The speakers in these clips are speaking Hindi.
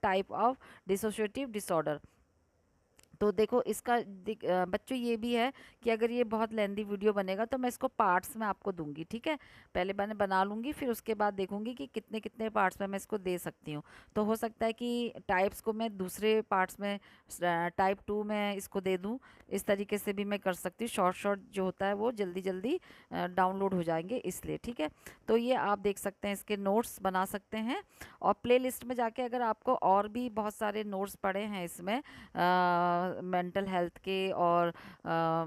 Type of dissociative disorder. तो देखो इसका बच्चों ये भी है कि अगर ये बहुत लेंदी वीडियो बनेगा तो मैं इसको पार्ट्स में आपको दूंगी, ठीक है। पहले मैंने बना लूंगी, फिर उसके बाद देखूंगी कि कितने कितने पार्ट्स में मैं इसको दे सकती हूँ। तो हो सकता है कि टाइप्स को मैं दूसरे पार्ट्स में टाइप 2 में इसको दे दूँ। इस तरीके से भी मैं कर सकती हूँ, शॉर्ट शॉर्ट जो होता है वो जल्दी जल्दी डाउनलोड हो जाएंगे इसलिए, ठीक है। तो ये आप देख सकते हैं, इसके नोट्स बना सकते हैं। और प्ले लिस्ट में जाके अगर आपको और भी बहुत सारे नोट्स पड़े हैं इसमें मेंटल हेल्थ के और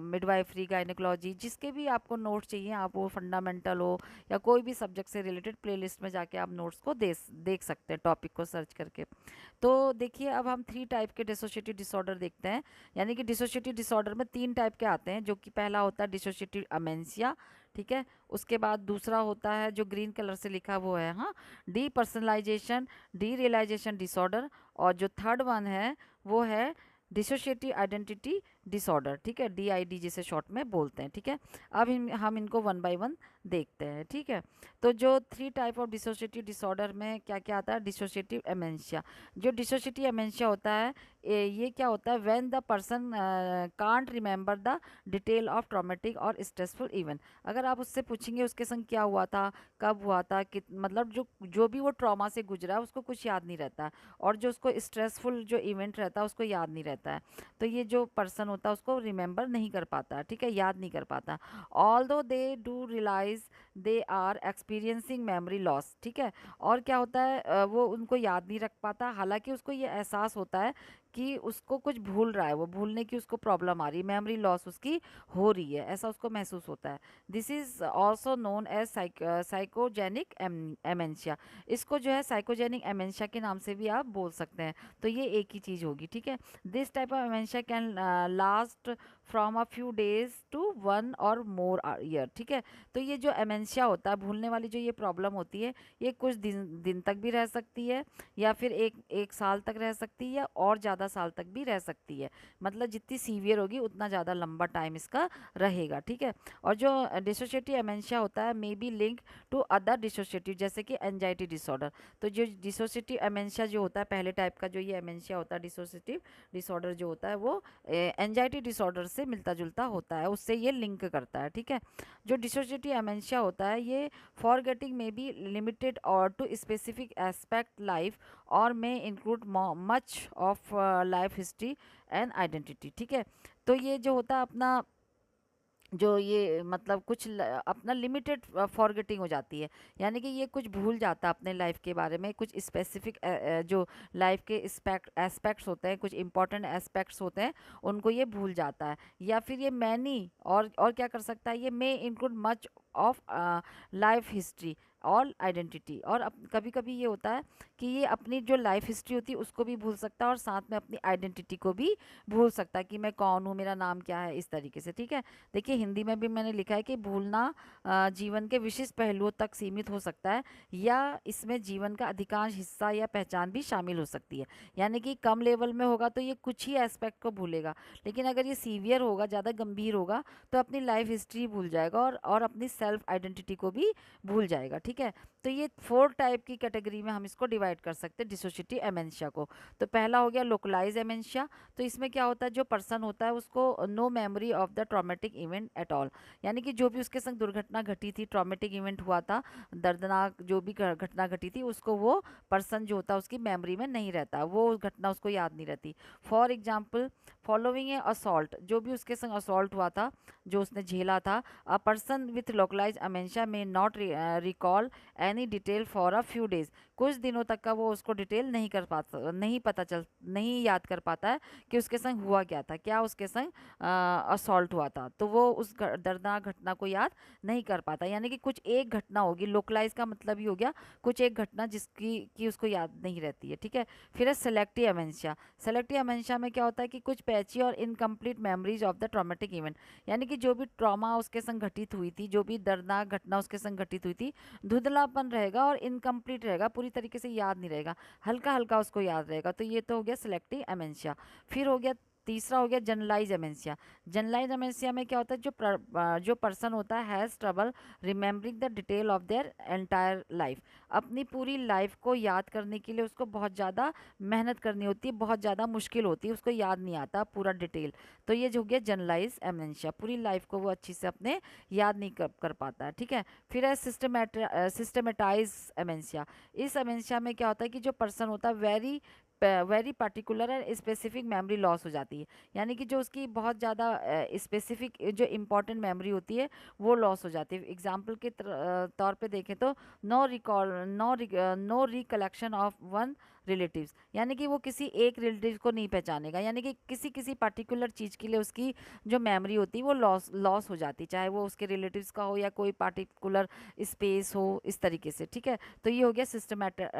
मिडवाइफरी गायनेकोलॉजी, जिसके भी आपको नोट्स चाहिए, आप वो फंडामेंटल हो या कोई भी सब्जेक्ट से रिलेटेड, प्लेलिस्ट में जाके आप नोट्स को देख सकते हैं टॉपिक को सर्च करके। तो देखिए अब हम 3 टाइप के डिसोशिएटिव डिसऑर्डर देखते हैं। यानी कि डिसोशिएटिव डिसऑर्डर में 3 टाइप के आते हैं, जो कि पहला होता है डिसोशिएटिव अमेंशिया, ठीक है। उसके बाद दूसरा होता है जो ग्रीन कलर से लिखा वो है, हाँ, depersonalization derealization disorder. और जो थर्ड वन है वो है डिसोशिएटिव आइडेंटिटी डिसऑर्डर, ठीक है, डीआईडी जिसे शॉर्ट में बोलते हैं, ठीक है। अब हम इनको वन बाय वन देखते हैं, ठीक है। तो जो 3 टाइप ऑफ डिसोशिएटिव डिसऑर्डर में क्या क्या आता है, डिसोशिएटिव एमेंशिया। जो डिसोशिएटिव एमेंशिया होता है, ये क्या होता है, when the person can't remember the detail of traumatic और स्ट्रेसफुल इवेंट। अगर आप उससे पूछेंगे उसके संग क्या हुआ था, कब हुआ था, मतलब जो जो भी वो ट्रॉमा से गुजरा है उसको कुछ याद नहीं रहता है, और जो उसको स्ट्रेसफुल जो इवेंट रहता है उसको याद नहीं रहता है। तो ये जो पर्सन होता है उसको रिमेंबर नहीं कर पाता, ठीक है, याद नहीं कर पाता। Although they do realize they are experiencing memory loss, ठीक है। और क्या होता है, वो उनको याद नहीं रख पाता, हालांकि उसको ये एहसास होता है कि उसको कुछ भूल रहा है, वो भूलने की उसको प्रॉब्लम आ रही है, मेमोरी लॉस उसकी हो रही है, ऐसा उसको महसूस होता है। This is also known as psychogenic amnesia. इसको जो है साइकोजेनिक एमेंशिया के नाम से भी आप बोल सकते हैं। तो ये एक ही चीज़ होगी, ठीक है। This type of amnesia can last from a few days to 1 और मोर ईयर, ठीक है। तो ये जो एमेंशिया होता है, भूलने वाली जो ये प्रॉब्लम होती है, ये कुछ दिन तक भी रह सकती है, या फिर एक साल तक रह सकती है, या और ज़्यादा साल तक भी रह सकती है। मतलब जितनी सीवियर होगी उतना ज़्यादा लंबा टाइम इसका रहेगा, ठीक है। और जो डिसोशिएटिव एमेंशिया होता है may be link to other dissociative, जैसे कि एंजाइटी डिसऑर्डर। तो जो डिसोशिएटिव एमेंशिया जो होता है, पहले टाइप का जो ये एमेंशिया होता है, डिसोशिएटिव डिसऑर्डर जो होता है, वो एंजाइटी डिसऑर्डर से मिलता जुलता होता है, उससे ये लिंक करता है, ठीक है। जो डिसोशिएटिव एमेंशिया होता है, ये फॉरगेटिंग में बी लिमिटेड और टू स्पेसिफिक एस्पेक्ट लाइफ, और may include much of life history and identity, ठीक है। तो ये जो होता है अपना, जो ये मतलब कुछ अपना लिमिटेड फॉरगेटिंग हो जाती है, यानी कि ये कुछ भूल जाता है अपने लाइफ के बारे में, कुछ स्पेसिफिक जो लाइफ के एस्पेक्ट्स होते हैं, कुछ इंपॉर्टेंट एस्पेक्ट्स होते हैं, उनको ये भूल जाता है। या फिर ये मैनी और क्या कर सकता है, ये may include much of life history और आइडेंटिटी। और कभी कभी ये होता है कि ये अपनी जो लाइफ हिस्ट्री होती है उसको भी भूल सकता है, और साथ में अपनी आइडेंटिटी को भी भूल सकता है कि मैं कौन हूँ, मेरा नाम क्या है, इस तरीके से, ठीक है। देखिए हिंदी में भी मैंने लिखा है कि भूलना जीवन के विशिष्ट पहलुओं तक सीमित हो सकता है, या इसमें जीवन का अधिकांश हिस्सा या पहचान भी शामिल हो सकती है। यानी कि कम लेवल में होगा तो ये कुछ ही एस्पेक्ट को भूलेगा, लेकिन अगर ये सीवियर होगा, ज़्यादा गंभीर होगा, तो अपनी लाइफ हिस्ट्री भूल जाएगा, और अपनी सेल्फ आइडेंटिटी को भी भूल जाएगा, ठीक है। तो ये 4 टाइप की कैटेगरी में हम इसको डिवाइड कर सकते हैं डिसोशिएटिव एमेंशिया को। तो पहला हो गया लोकलाइज एमेंशिया। तो इसमें क्या होता है, जो पर्सन होता है उसको no memory of the traumatic event at all, यानी कि जो भी उसके संग दुर्घटना घटी थी, ट्रॉमेटिक इवेंट हुआ था, दर्दनाक जो भी घटना घटी थी, उसको वो पर्सन जो होता है उसकी मेमोरी में नहीं रहता, वो उस घटना उसको याद नहीं रहती। For example following A assault, जो भी उसके संग असॉल्ट हुआ था, जो उसने झेला था, अ पर्सन विथ लोकलाइज अमेंशिया में not recall any detail for a few days. कुछ दिनों तक का वो उसको डिटेल नहीं कर पाता, नहीं याद कर पाता है कि उसके संग हुआ क्या था, क्या उसके संग असॉल्ट हुआ था, तो वो उस दर्दनाक घटना को याद नहीं कर पाता। यानी कि कुछ एक घटना होगी, लोकलाइज का मतलब ही हो गया कुछ एक घटना जिसकी की उसको याद नहीं रहती है, ठीक है। फिर है सेलेक्टिव एमेंशिया। सेलेक्टिव एमेंशिया में क्या होता है कि कुछ पैची और incomplete memories of the traumatic event, यानी कि जो भी ट्रॉमा उसके संग घटित हुई थी, जो भी दर्दनाक घटना उसके संग घटित हुई थी, धुंधलापन रहेगा और इनकम्प्लीट रहेगा, पूरी तरीके से याद नहीं रहेगा, हल्का हल्का उसको याद रहेगा। तो ये तो हो गया सिलेक्टिव एमेंशिया। फिर हो गया तीसरा हो गया जनरलाइज एमेंशिया। जनरलाइज एमेंशिया में क्या होता है, जो पर्सन होता है has trouble remembering the detail of their entire life. अपनी पूरी लाइफ को याद करने के लिए उसको बहुत ज़्यादा मेहनत करनी होती है, बहुत ज़्यादा मुश्किल होती है, उसको याद नहीं आता पूरा डिटेल। तो ये जो हो गया जनरलाइज एमेंशिया, पूरी लाइफ को वो अच्छी से अपने याद नहीं कर पाता है, ठीक है। फिर है सिस्टमेटाइज एमेंशिया। इस एमेंशिया में क्या होता है कि जो पर्सन होता है very particular and specific memory loss हो जाती है। यानी कि जो उसकी बहुत ज़्यादा स्पेसिफिक जो इम्पोर्टेंट मेमोरी होती है वो लॉस हो जाती है। एग्जाम्पल के तौर पे देखें तो no recollection of one relatives, यानी कि वो किसी एक रिलेटिव को नहीं पहचानेगा, यानी कि किसी किसी पर्टिकुलर चीज़ के लिए उसकी जो मेमोरी होती है वो लॉस हो जाती है, चाहे वो उसके रिलेटिव्स का हो या कोई पर्टिकुलर स्पेस हो, इस तरीके से, ठीक है। तो ये हो गया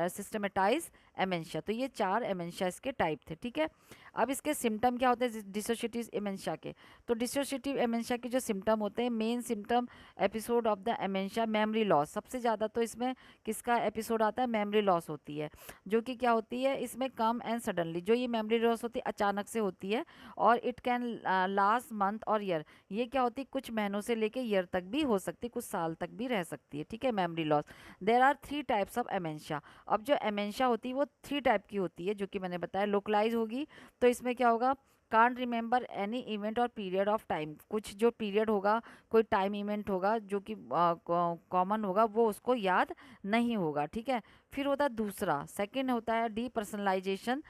सिस्टमेटाइज एमेंशिया। तो ये 4 एमेंशिया इसके टाइप थे, ठीक है। अब इसके सिम्टम क्या होते हैं डिसोसिएटिव एमेंशिया के। तो डिसोसिएटिव एमेंशिया के जो सिम्टम होते हैं, main symptom episode of the amnesia memory loss. सबसे ज़्यादा तो इसमें किसका एपिसोड आता है, मेमोरी लॉस होती है, जो कि क्या होती है इसमें कम एंड सडनली। जो ये मेमोरी लॉस होती है अचानक से होती है, और इट कैन लास्ट मंथ और ईयर। ये क्या होती है कुछ महीनों से लेके ईयर तक भी हो सकती है, कुछ साल तक भी रह सकती है, ठीक है, memory loss. There are 3 types of amnesia. अब जो एमेंशिया होती है वो 3 टाइप की होती है, जो कि मैंने बताया। लोकलाइज होगी, तो इसमें क्या होगा, कांट रिमेंबर एनी इवेंट और पीरियड ऑफ टाइम। कुछ जो पीरियड होगा, कोई टाइम इवेंट होगा जो कि कॉमन होगा, वो उसको याद नहीं होगा, ठीक है। फिर होता है दूसरा, सेकंड होता है depersonalization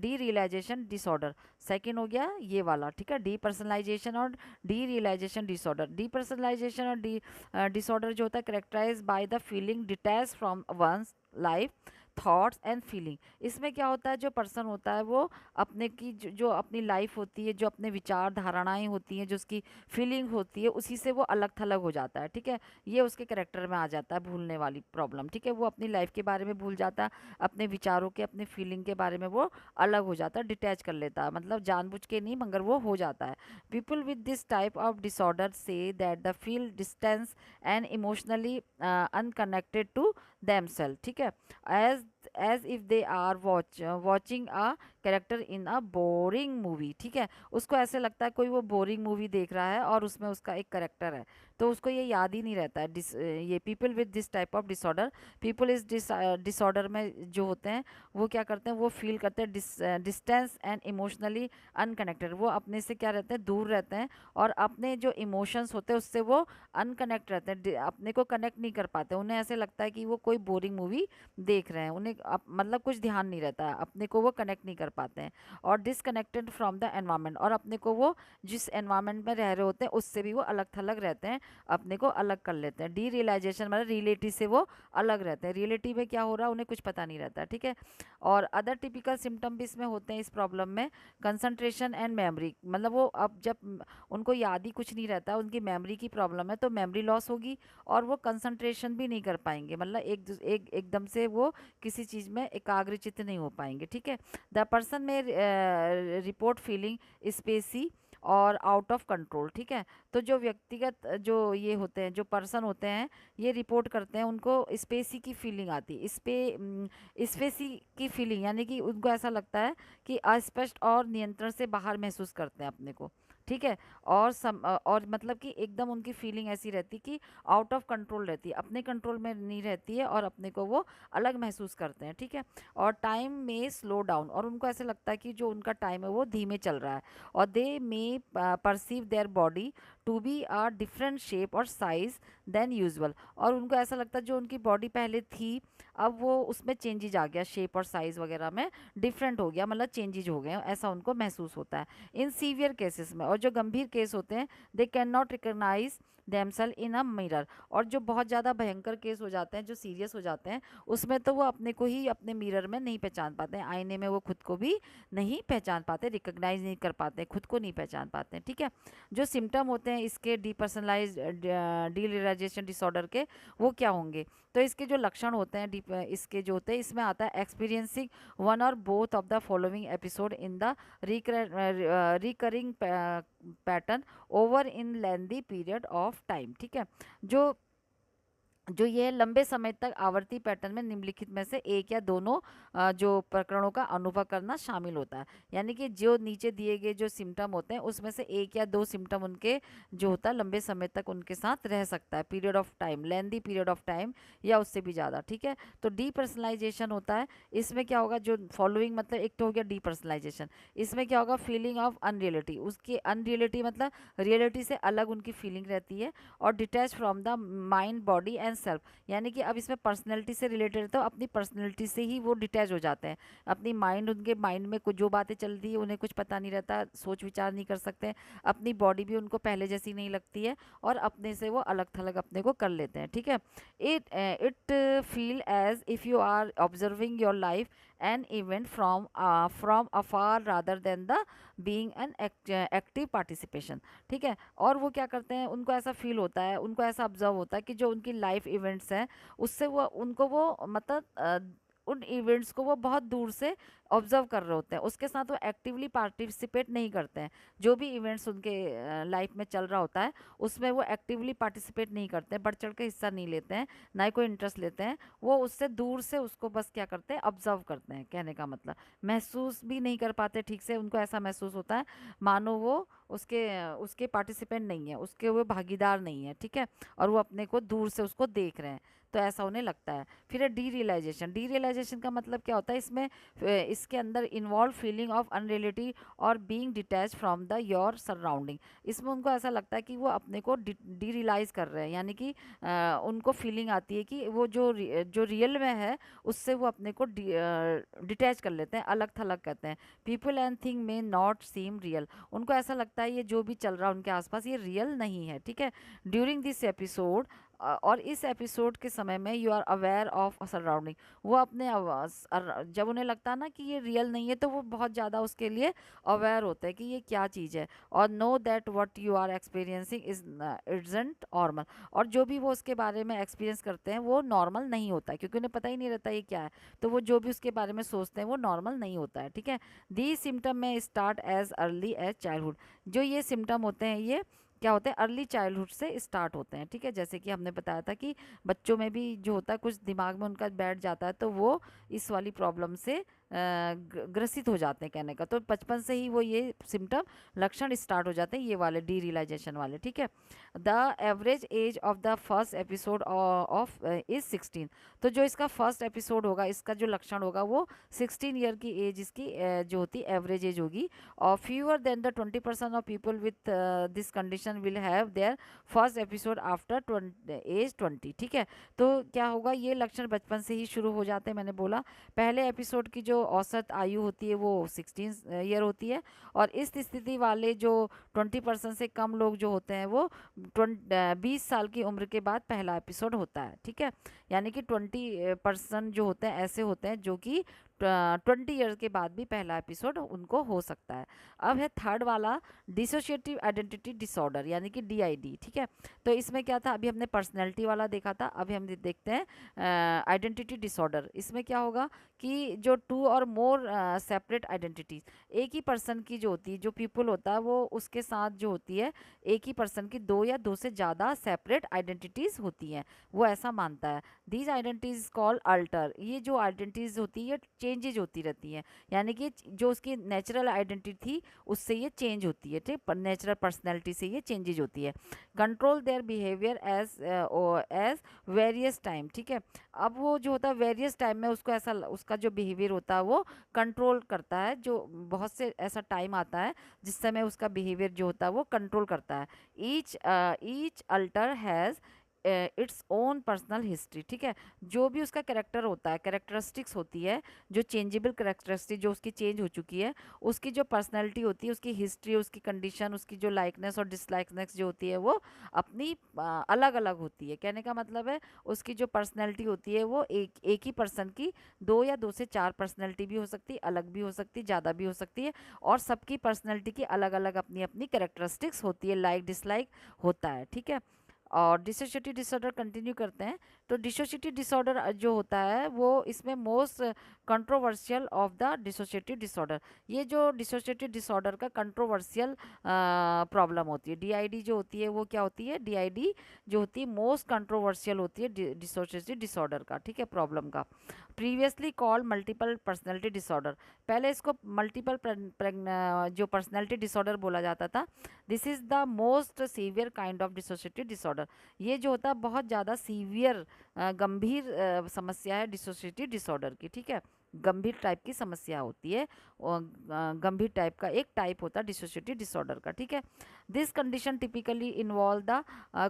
derealization disorder. Second हो गया ये वाला, ठीक है, डीपर्सनलाइजेशन और डी रियलाइजेशन डिसऑर्डर। डीपर्सनलाइजेशन और डिसऑर्डर जो होता है characterize by the feeling detach from one's life thoughts and feeling. इसमें क्या होता है, जो पर्सन होता है वो अपने की जो अपनी लाइफ होती है, जो अपने विचार धारणाएं होती हैं, जो उसकी फीलिंग होती है, उसी से वो अलग थलग हो जाता है, ठीक है। ये उसके करेक्टर में आ जाता है भूलने वाली प्रॉब्लम, ठीक है। वो अपनी लाइफ के बारे में भूल जाता है, अपने विचारों के, अपने फीलिंग के बारे में वो अलग हो जाता है, डिटैच कर लेता है, मतलब जानबूझ के नहीं मगर वो हो जाता है। People with this type of disorder से that the feel distance and emotionally unconnected to themselves, ठीक है, as if they are watching a character in a boring movie, ठीक है। उसको ऐसे लगता है कोई वो बोरिंग मूवी देख रहा है और उसमें उसका एक कैरेक्टर है, तो उसको ये याद ही नहीं रहता है। ये people with this type of disorder, people इस डिसऑर्डर में जो होते हैं वो क्या करते हैं, वो फील करते हैं डिस्टेंस एंड इमोशनली अनकनेक्टेड। वो अपने से क्या रहते हैं, दूर रहते हैं, और अपने जो इमोशंस होते हैं उससे वो अनकनेक्ट रहते हैं, अपने को कनेक्ट नहीं कर पाते। उन्हें ऐसे लगता है कि वो कोई बोरिंग मूवी देख रहे हैं, उन्हें मतलब कुछ ध्यान नहीं रहता है, अपने को वो कनेक्ट नहीं कर पाते हैं। और डिसकनेक्टेड फ्रॉम द एनवायरनमेंट, और अपने को वो जिस एनवायरनमेंट में रह रहे होते हैं उससे भी वो अलग थलग रहते हैं, अपने को अलग कर लेते हैं। डी रियलाइजेशन मतलब रियलिटी से वो अलग रहते हैं, रियलिटी में क्या हो रहा है उन्हें कुछ पता नहीं रहता, ठीक है। और अदर टिपिकल सिम्टम भी इसमें होते हैं इस प्रॉब्लम में, कंसंट्रेशन एंड मेमोरी, मतलब वो अब जब उनको याद ही कुछ नहीं रहता, उनकी मेमोरी की प्रॉब्लम है, तो मेमोरी लॉस होगी, और वो कंसंट्रेशन भी नहीं कर पाएंगे, मतलब एकदम से वो किसी चीज़ में एकाग्रचित्त नहीं हो पाएंगे, ठीक है। द पर्सन में रिपोर्ट फीलिंग स्पेसी और आउट ऑफ कंट्रोल, ठीक है। तो जो व्यक्तिगत जो ये होते हैं, जो पर्सन होते हैं, ये रिपोर्ट करते हैं, उनको स्पेसी की फीलिंग आती है, स्पेसी की फीलिंग, यानी कि उनको ऐसा लगता है कि अस्पष्ट और नियंत्रण से बाहर महसूस करते हैं अपने को, ठीक है। और मतलब कि एकदम उनकी फीलिंग ऐसी रहती कि आउट ऑफ कंट्रोल रहती है, अपने कंट्रोल में नहीं रहती है, और अपने को वो अलग महसूस करते हैं, ठीक है। और टाइम में स्लो डाउन, और उनको ऐसे लगता है कि जो उनका टाइम है वो धीमे चल रहा है, और they may perceive their body to be a different shape और साइज देन यूजुअल। और उनको ऐसा लगता है जो उनकी बॉडी पहले थी अब वो उसमें चेंजेज आ गया, शेप और साइज वगैरह में डिफरेंट हो गया, मतलब चेंजेज हो गए, ऐसा उनको महसूस होता है इन सीवियर केसेस में। और जो गंभीर केस होते हैं, they can not recognize themselves in a mirror. और जो बहुत ज़्यादा भयंकर केस हो जाते हैं, जो सीरियस हो जाते हैं, उसमें तो वो अपने को ही अपने मिरर में नहीं पहचान पाते हैं, आईने में वो खुद को भी नहीं पहचान पाते, रिकॉग्नाइज नहीं कर पाते, खुद को नहीं पहचान पाते हैं, ठीक है। जो सिम्टम होते हैं इसके डीपर्सनलाइज डीरियलाइजेशन डिसऑर्डर के, वो क्या होंगे, तो इसके जो लक्षण होते हैं इसके जो होते हैं, इसमें आता है एक्सपीरियंसिंग वन और both of the following episode in the recurring pattern over in lengthy period of time, ठीक है। जो जो ये लंबे समय तक आवर्ती पैटर्न में निम्नलिखित में से एक या दोनों जो प्रकरणों का अनुभव करना शामिल होता है। यानी कि जो नीचे दिए गए जो सिम्टम होते हैं उसमें से एक या दो सिम्टम उनके जो होता है लंबे समय तक उनके साथ रह सकता है, period of time, lengthy period of time या उससे भी ज़्यादा। ठीक है, तो डीपर्सनलाइजेशन होता है। इसमें क्या होगा, जो फॉलोइंग मतलब एक तो हो गया डीपर्सनलाइजेशन, इसमें क्या होगा, फीलिंग ऑफ अनरियलिटी, उसकी अनरियलिटी मतलब रियलिटी से अलग उनकी फीलिंग रहती है। और detach from the mind body and self, यानी कि अब इसमें पर्सनैलिटी से रिलेटेड है तो अपनी पर्सनैलिटी से ही वो डिटैच हो जाते हैं। अपनी माइंड, उनके माइंड में कुछ जो बातें चल रही है उन्हें कुछ पता नहीं रहता, सोच विचार नहीं कर सकते। अपनी बॉडी भी उनको पहले जैसी नहीं लगती है और अपने से वो अलग थलग अपने को कर लेते हैं। ठीक है, it feel as if you are observing your life an event from afar rather than the being an active participation. ठीक है, और वो क्या करते हैं, उनको ऐसा फील होता है, उनको ऐसा ऑब्जर्व होता है कि जो उनकी लाइफ इवेंट्स हैं उससे वो उनको वो मतलब उन इवेंट्स को वो बहुत दूर से ऑब्जर्व कर रहे होते हैं, उसके साथ वो एक्टिवली पार्टिसिपेट नहीं करते हैं। जो भी इवेंट्स उनके लाइफ में चल रहा होता है उसमें वो एक्टिवली पार्टिसिपेट नहीं करते हैं, बढ़ चढ़ के हिस्सा नहीं लेते हैं, ना ही कोई इंटरेस्ट लेते हैं। वो उससे दूर से उसको बस क्या करते हैं, ऑब्जर्व करते हैं। कहने का मतलब महसूस भी नहीं कर पाते ठीक से, उनको ऐसा महसूस होता है मानो वो उसके उसके पार्टिसिपेंट नहीं है, उसके वो भागीदार नहीं है। ठीक है, और वो अपने को दूर से उसको देख रहे हैं, तो ऐसा उन्हें लगता है। फिर है डी रियलाइजेशन। डी रियलाइजेशन का मतलब क्या होता है, इसमें इसके अंदर इन्वॉल्व फीलिंग ऑफ अनरियलिटी और being detach from the your surrounding. इसमें उनको ऐसा लगता है कि वो अपने को डी रियलाइज कर रहे हैं, यानी कि उनको फीलिंग आती है कि वो जो रियल में है उससे वो अपने को डिटैच कर लेते हैं, अलग थलग करते हैं। People and thing may not seem real, उनको ऐसा लगता है ये जो भी चल रहा है उनके आसपास ये रियल नहीं है। ठीक है, ड्यूरिंग दिस एपिसोड, और इस एपिसोड के समय में you are aware of surrounding, वो अपने जब उन्हें लगता है ना कि ये रियल नहीं है तो वो बहुत ज़्यादा उसके लिए अवेयर होते हैं कि ये क्या चीज़ है, और know that what you are experiencing is isn't normal, और जो भी वो उसके बारे में एक्सपीरियंस करते हैं वो नॉर्मल नहीं होता है, क्योंकि उन्हें पता ही नहीं रहता ये क्या है, तो वो जो भी उसके बारे में सोचते हैं वो नॉर्मल नहीं होता है। ठीक है, दी सिम्टम में start as early as childhood, जो ये सिम्टम होते हैं ये क्या होते हैं, अर्ली चाइल्डहुड से स्टार्ट होते हैं। ठीक है, जैसे कि हमने बताया था कि बच्चों में भी जो होता है कुछ दिमाग में उनका बैठ जाता है तो वो इस वाली प्रॉब्लम से ग्रसित हो जाते हैं। कहने का तो बचपन से ही वो ये सिम्टम लक्षण स्टार्ट हो जाते हैं, ये वाले डी रियलाइजेशन वाले। ठीक है, the average age of the first episode of is 16, तो जो इसका फर्स्ट एपिसोड होगा इसका जो लक्षण होगा वो 16 ईयर की एज इसकी जो होती एवरेज एज होगी। और fewer than the 20% of people with this condition will have their first episode after age 20। ठीक है, तो क्या होगा, ये लक्षण बचपन से ही शुरू हो जाते हैं। मैंने बोला पहले एपिसोड की जो औसत आयु होती है वो 16 ईयर होती है, और इस स्थिति वाले जो 20% से कम लोग जो होते हैं वो 20 साल की उम्र के बाद पहला एपिसोड होता है। ठीक है, यानी कि 20% जो होते हैं ऐसे होते हैं जो कि 20 ईयर के बाद भी पहला एपिसोड उनको हो सकता है। अब है थर्ड वाला डिसोशिएटिव आइडेंटिटी डिसऑर्डर, यानी कि DID। ठीक है, तो इसमें क्या था, अभी हमने पर्सनैलिटी वाला देखा था, अभी हम देखते हैं आइडेंटिटी डिसऑर्डर। इसमें क्या होगा कि जो 2 और मोर सेपरेट आइडेंटिटीज, एक ही पर्सन की जो होती है, जो पीपल होता है वो उसके साथ जो होती है एक ही पर्सन की 2 या 2 से ज़्यादा सेपरेट आइडेंटिटीज होती हैं, वो ऐसा मानता है। दीज आइडेंटिटीज कॉल अल्टर, ये जो आइडेंटिटीज होती है चेंजेज होती रहती हैं, यानी कि जो उसकी नेचुरल आइडेंटिटी थी उससे ये चेंज होती है। ठीक, नेचुरल पर्सनैलिटी से ये चेंजेज होती है। Control their behaviour as as various time. ठीक है, अब वो जो होता है वेरियस टाइम में उसको ऐसा उसका जो बिहेवियर होता है वो कंट्रोल करता है, जो बहुत से ऐसा टाइम आता है जिस समय उसका बिहेवियर जो होता है वो कंट्रोल करता है। Each alter has its own personal history. ठीक है, जो भी उसका कैरेक्टर होता है, कैरेक्टरिस्टिक्स होती है, जो चेंजेबल कैरेक्टरिस्टिक जो उसकी चेंज हो चुकी है, उसकी जो पर्सनैलिटी होती है, उसकी हिस्ट्री, उसकी कंडीशन, उसकी जो लाइकनेस और डिसलाइकनेस जो होती है वो अपनी अलग अलग होती है। कहने का मतलब है उसकी जो पर्सनैलिटी होती है वो एक ही पर्सन की 2 या 2 से 4 पर्सनैलिटी भी हो सकती है, अलग भी हो सकती है, ज़्यादा भी हो सकती है, और सबकी पर्सनैलिटी की अलग अलग अपनी अपनी कैरेक्टरिस्टिक्स होती है, लाइक डिसलाइक होता है। ठीक है, और डिसोशिएटिव डिसऑर्डर कंटिन्यू करते हैं। तो डिसोसिएटिव डिसऑर्डर जो होता है वो इसमें most controversial of the dissociative disorder, ये जो डिसोसिएटिव डिसऑर्डर का कंट्रोवर्शियल प्रॉब्लम होती है। डीआईडी जो होती है वो क्या होती है, डीआईडी जो होती है मोस्ट कंट्रोवर्शियल होती है डिसोसिएटिव डिसऑर्डर का, ठीक है, प्रॉब्लम का। Previously called multiple personality disorder, पहले इसको मल्टीपल जो पर्सनैलिटी डिसऑर्डर बोला जाता था। This is the most severe kind of dissociative disorder, ये जो होता है बहुत ज़्यादा सीवियर गंभीर समस्या है डिसोसिएटिव डिसऑर्डर की, ठीक है, गंभीर टाइप की समस्या होती है, और गंभीर टाइप का एक टाइप होता है डिसोसिएटिव डिसऑर्डर का, ठीक है। This condition typically involve the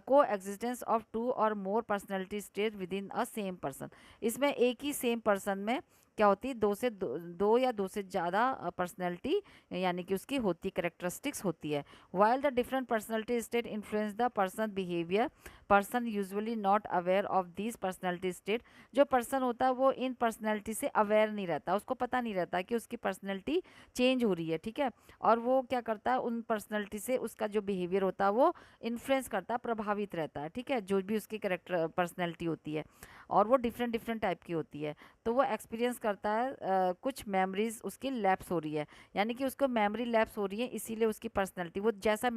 coexistence of two और more personality state within a same person, इसमें एक ही सेम पर्सन में क्या होती है, दो या दो से ज़्यादा पर्सनैलिटी यानी कि उसकी होती करेक्टरिस्टिक्स होती है। While the different personality state influence the person behaviour, person usually not aware of this personality state, जो पर्सन होता है वो इन पर्सनैलिटी से अवेयर नहीं रहता, उसको पता नहीं रहता कि उसकी पर्सनैलिटी चेंज हो रही है, ठीक है, और वो क्या करता है उन पर्सनैलिटी से उसका जो बिहेवियर होता है वो इन्फ्लुएंस करता है, प्रभावित रहता है, ठीक है, जो भी उसकी करेक्टर पर्सनैलिटी होती है, और वो डिफरेंट डिफरेंट टाइप की होती है। तो वो एक्सपीरियंस करता है कुछ मेमोरीज उसकी लैप्स हो रही है, यानी कि उसको मेमोरी लैप्स हो रही है, इसीलिए उसकी पर्सनैलिटी वो जैसा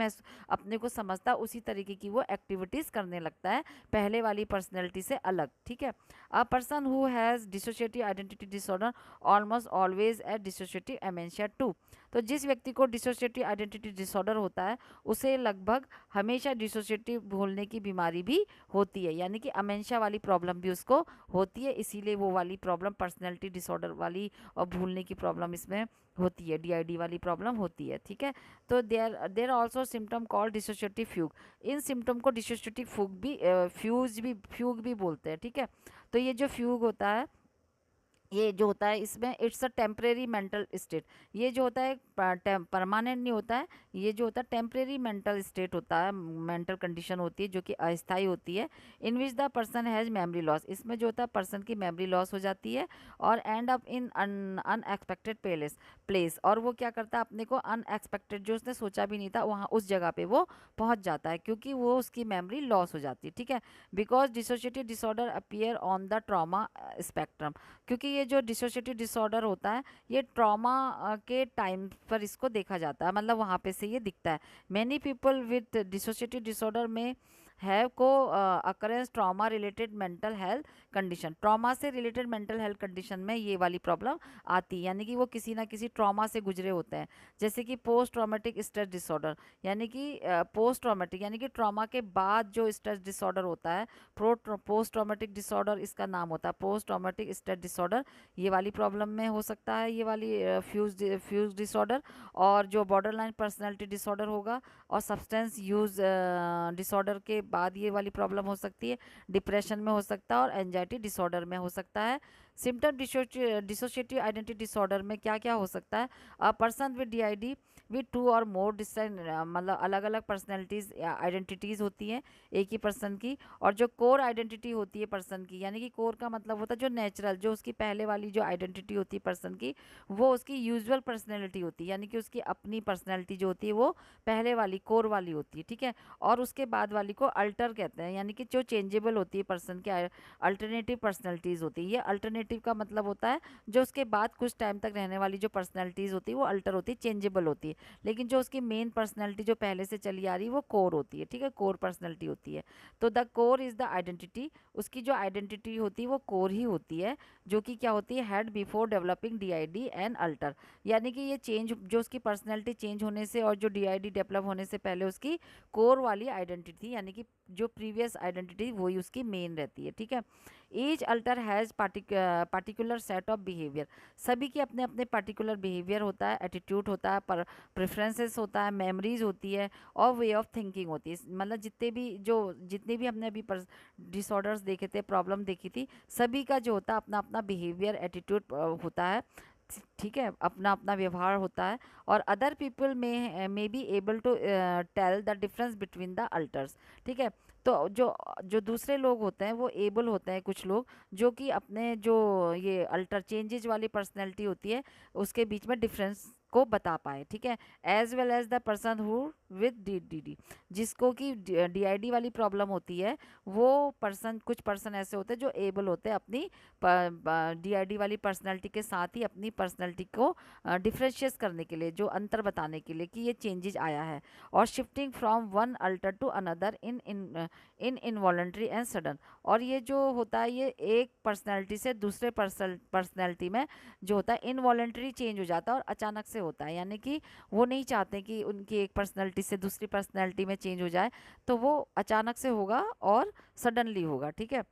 अपने को समझता उसी तरीके की वो एक्टिविटीज़ करने लगता है, पहले वाली पर्सनैलिटी से अलग, ठीक है। A person who has dissociative identity disorder almost always at dissociative amnesia too, तो जिस व्यक्ति को डिसोसिएटिव आइडेंटिटी डिसऑर्डर होता है उसे लगभग हमेशा डिसोसिएटिव भूलने की बीमारी भी होती है, यानी कि अमेंशिया वाली प्रॉब्लम भी उसको होती है, इसीलिए वो वाली प्रॉब्लम पर्सनैलिटी डिसऑर्डर वाली और भूलने की प्रॉब्लम इसमें होती है, डीआईडी वाली प्रॉब्लम होती है, ठीक है। तो there also symptom called dissociative fugue, इन सिम्टम को डिसोसिएटिव फ्यूग भी बोलते हैं, ठीक है। तो ये जो फ्यूग होता है ये जो होता है इसमें it's a temporary mental state, ये जो होता है परमानेंट नहीं होता है, ये जो होता है टेम्परेरी मेंटल स्टेट होता है, मेंटल कंडीशन होती है जो कि अस्थायी होती है। In which the person has memory loss, इसमें जो होता है पर्सन की मेमोरी लॉस हो जाती है और and up in unexpected place, और वो क्या करता है अपने को अनएक्सपेक्टेड जो उसने सोचा भी नहीं था वहाँ उस जगह पे वो पहुँच जाता है, क्योंकि वो उसकी मेमोरी लॉस हो जाती है, ठीक है। Because dissociative disorder appear on the trauma spectrum, क्योंकि ये जो डिसोसिएटिव डिसऑर्डर होता है ये ट्रॉमा के टाइम पर इसको देखा जाता है, मतलब वहाँ पे से ये दिखता है। Many people with dissociative disorder में हैव को occurrence trauma related mental health condition, trauma से रिलेटेड मेंटल हेल्थ कंडीशन में ये वाली प्रॉब्लम आती है, यानी कि वो किसी ना किसी ट्रॉमा से गुजरे होते हैं, जैसे कि पोस्ट ट्रॉमेटिक स्ट्रेस डिसऑर्डर, यानी कि पोस्ट ट्रॉमेटिक यानी कि ट्रॉमा के बाद जो स्ट्रेस डिसऑर्डर होता है, पोस्ट ट्रॉमेटिक डिसऑर्डर इसका नाम होता है, पोस्ट ट्रॉमेटिक स्ट्रेस डिसऑर्डर, ये वाली प्रॉब्लम में हो सकता है ये वाली फ्यूज डिसऑर्डर, और जो बॉर्डर लाइन पर्सनैलिटी डिसऑर्डर होगा और सब्सटेंस यूज डिसऑर्डर के बाद ये वाली प्रॉब्लम हो सकती है, डिप्रेशन में हो सकता है और एंजाइटी डिसऑर्डर में हो सकता है। सिम्टम डिसोसिएटिव आइडेंटिटी डिसऑर्डर में क्या क्या हो सकता है, a person with DID with two और मोर डिस्टेंट, मतलब अलग अलग पर्सनैलिटीज आइडेंटिटीज़ होती हैं एक ही पर्सन की, और जो कोर आइडेंटिटी होती है पर्सन की, यानी कि कोर का मतलब होता है जो नेचुरल, जो उसकी पहले वाली जो आइडेंटिटी होती है पर्सन की वो उसकी यूजुअल पर्सनैलिटी होती है, यानी कि उसकी अपनी पर्सनैलिटी जो होती है वो पहले वाली कोर वाली होती है, ठीक है। और उसके बाद वाली को अल्टर कहते हैं, यानी कि जो चेंजेबल होती है पर्सन की अल्टरनेटिव पर्सनैलिटीज़ होती है। ये अल्टरनेटिव का मतलब होता है जो उसके बाद कुछ टाइम तक रहने वाली जो पर्सनैलिटीज़ होती है वो अल्टर होती है, चेंजेबल होती है, लेकिन जो उसकी मेन पर्सनैलिटी जो पहले से चली आ रही है वो कोर होती है, ठीक है, कोर पर्सनैलिटी होती है। तो the core is the identity, उसकी जो आइडेंटिटी होती है वो कोर ही होती है, जो कि क्या होती है had before developing DID and alter, यानी कि ये चेंज जो उसकी पर्सनैलिटी चेंज होने से और जो डीआईडी डेवलप होने से पहले उसकी कोर वाली आइडेंटिटी थी, यानी कि जो प्रीवियस आइडेंटिटी वही उसकी मेन रहती है, ठीक है। Each alter has particular set of behaviour, सभी के अपने अपने पार्टिकुलर बिहेवियर होता है, एटीट्यूड होता है, पर प्रेफरेंसेस होता है, मेमोरीज होती है और वे ऑफ थिंकिंग होती है, मतलब जितने भी हमने अभी डिसऑर्डर्स देखे थे, प्रॉब्लम देखी थी, सभी का जो होता है अपना अपना बिहेवियर एटीट्यूड होता है, ठीक है, अपना अपना व्यवहार होता है। और अदर पीपल में be able to tell the difference between the alters, ठीक है। तो जो जो दूसरे लोग होते हैं वो एबल होते हैं, कुछ लोग जो कि अपने जो ये अल्टर चेंजेज वाली पर्सनैलिटी होती है उसके बीच में डिफरेंस को बता पाए, ठीक है। As well as the person who with DID, जिसको कि DID वाली प्रॉब्लम होती है, वो पर्सन, कुछ पर्सन ऐसे होते हैं जो एबल होते हैं अपनी DID वाली पर्सनैलिटी के साथ ही अपनी पर्सनैलिटी को डिफ्रेंशिएट करने के लिए, जो अंतर बताने के लिए कि ये चेंजेस आया है, और shifting from one alter to another in involuntary and sudden. और ये जो होता है, ये एक पर्सनैलिटी से दूसरे पर्सनैलिटी में जो होता है इनवॉलंटरी चेंज हो जाता है और अचानक से होता है, यानी कि वो नहीं चाहते कि उनकी एक पर्सनैलिटी से दूसरी पर्सनैलिटी में चेंज हो जाए, तो वो अचानक से होगा और सडनली होगा, ठीक है।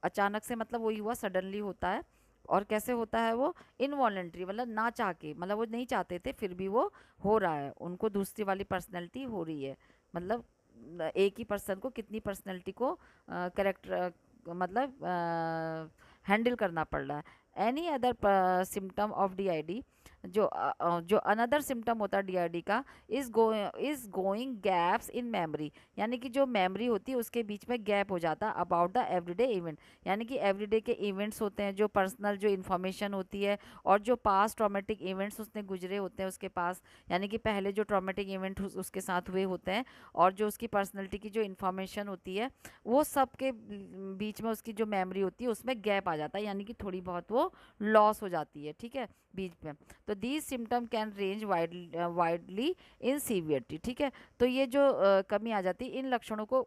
अचानक से मतलब वही हुआ, सडनली होता है। और कैसे होता है वो, इनवॉलंटरी, मतलब ना चाह के, मतलब वो नहीं चाहते थे फिर भी वो हो रहा है, उनको दूसरी वाली पर्सनैलिटी हो रही है। मतलब एक ही पर्सन को कितनी पर्सनैलिटी को करेक्टर मतलब हैंडल करना पड़ रहा है। Any other symptom of DID, जो अनदर सिम्टम होता है DID का, is going gaps in memory, यानी कि जो मेमोरी होती है उसके बीच में गैप हो जाता है अबाउट द एवरीडे इवेंट, यानी कि एवरीडे के इवेंट्स होते हैं, जो पर्सनल जो इन्फॉर्मेशन होती है, और जो पास ट्रॉमेटिक इवेंट्स उसने गुजरे होते हैं उसके पास, यानी कि पहले जो ट्रॉमेटिक इवेंट उसके साथ हुए होते हैं, और जो उसकी पर्सनैलिटी की जो इन्फॉर्मेशन होती है, वो सब के बीच में उसकी जो मेमोरी होती है उसमें गैप आ जाता है, यानी कि थोड़ी बहुत वो लॉस हो जाती है, ठीक है, बीच में। तो these symptom can range widely in severity, ठीक है। तो ये जो कमी आ जाती है इन लक्षणों को,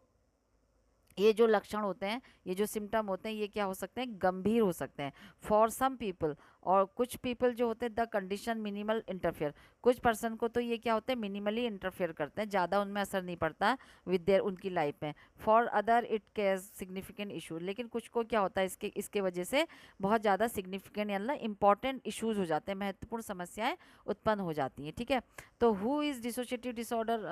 ये जो लक्षण होते हैं, ये जो सिम्टम होते हैं, ये क्या हो सकते हैं, गंभीर हो सकते हैं फॉर सम पीपल। और कुछ पीपल जो होते हैं, द कंडीशन मिनिमल इंटरफेयर, कुछ पर्सन को तो ये क्या होते हैं, मिनिमली इंटरफेयर करते हैं, ज़्यादा उनमें असर नहीं पड़ता विद देयर उनकी लाइफ में। For other it cause significant issue, लेकिन कुछ को क्या होता है, इसके वजह से बहुत ज़्यादा सिग्निफिकेंट यानी इंपॉर्टेंट इशूज़ हो जाते हैं, महत्वपूर्ण समस्याएं उत्पन्न हो जाती हैं, ठीक है। तो हु इज़ डिसोशिएटिव डिसऑर्डर,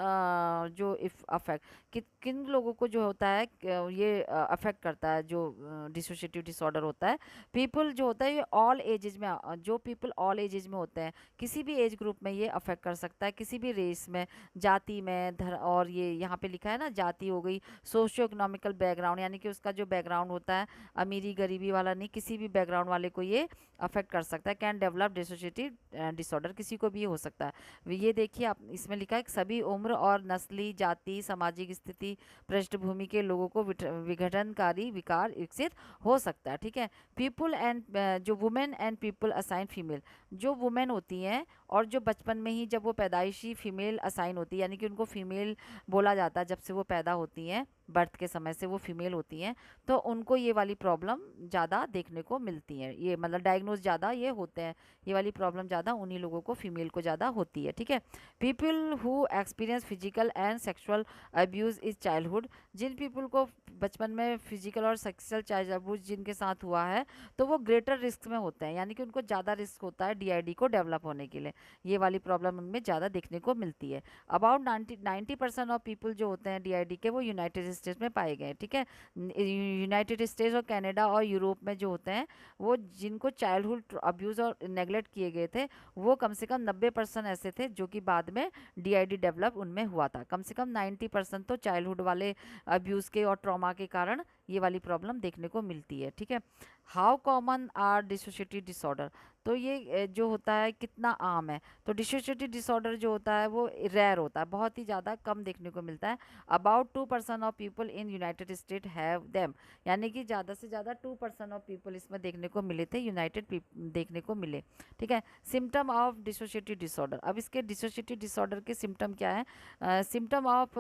जो इफ अफेक्ट, किन लोगों को जो होता है ये अफेक्ट करता है, जो डिसोशिएटिव डिसऑर्डर होता है। पीपल जो होता है ये ऑल एजेज में, जो पीपल ऑल एजेज में होते हैं, किसी भी एज ग्रुप में ये अफेक्ट कर सकता है, किसी भी रेस में, जाति में, और ये यहाँ पे लिखा है ना, जाति हो गई, सोशियो इकोनॉमिकल बैकग्राउंड, यानी कि उसका जो बैकग्राउंड होता है अमीरी गरीबी वाला नहीं, किसी भी बैकग्राउंड वाले को ये अफेक्ट कर सकता है। कैन डेवलप डिसोशिएटिव डिसऑर्डर, किसी को भी हो सकता है। ये देखिए आप, इसमें लिखा है सभी उम्र और नस्ली, जाति, सामाजिक स्थिति, पृष्ठभूमि के लोगों को विघटनकारी विकार विकसित हो सकता है, ठीक है। पीपल एंड, जो women and people assign female, जो वुमेन होती हैं और जो बचपन में ही जब वो पैदाइशी फीमेल असाइन होती है, यानी कि उनको फीमेल बोला जाता है जब से वो पैदा होती हैं, बर्थ के समय से वो फीमेल होती हैं, तो उनको ये वाली प्रॉब्लम ज़्यादा देखने को मिलती है, ये मतलब डायग्नोज ज़्यादा ये होते हैं, ये वाली प्रॉब्लम ज़्यादा उन्हीं लोगों को, फीमेल को ज़्यादा होती है, ठीक है। People who experience physical and sexual abuse is childhood, जिन पीपल को बचपन में फिजिकल और सेक्सुअल चाइल्ड अब्यूज जिनके साथ हुआ है, तो वो ग्रेटर रिस्क में होते हैं, यानी कि उनको ज़्यादा रिस्क होता है DID को डेवलप होने के लिए, ये वाली प्रॉब्लम उनमें ज़्यादा देखने को मिलती है। अबाउट 90% ऑफ पीपल जो होते हैं DID के, वो यूनाइटेड स्टेट्स में पाए गए, ठीक है। यूनाइटेड स्टेट्स और कनाडा और यूरोप में जो होते हैं, वो जिनको चाइल्डहुड अब्यूज़ और नेगलेक्ट किए गए थे, वो कम से कम 90% ऐसे थे जो कि बाद में DID डेवलप उनमें हुआ था। कम से कम 90% तो चाइल्डहुड वाले अब्यूज़ के और ट्रॉमा के कारण ये वाली प्रॉब्लम देखने को मिलती है, ठीक है। How common are dissociative disorder, तो ये जो होता है कितना आम है, तो डिसोशिएटिव डिसऑर्डर जो होता है वो रेयर होता है, बहुत ही ज़्यादा कम देखने को मिलता है। About 2% of people in United state have them, यानी कि ज़्यादा से ज़्यादा 2% ऑफ पीपल इसमें देखने को मिले थे, देखने को मिले, ठीक है। सिम्टम ऑफ डिसोशिएटिव डिसऑर्डर, अब इसके डिसोशिएटिव डिसऑर्डर के सिम्टम क्या है। सिम्टम ऑफ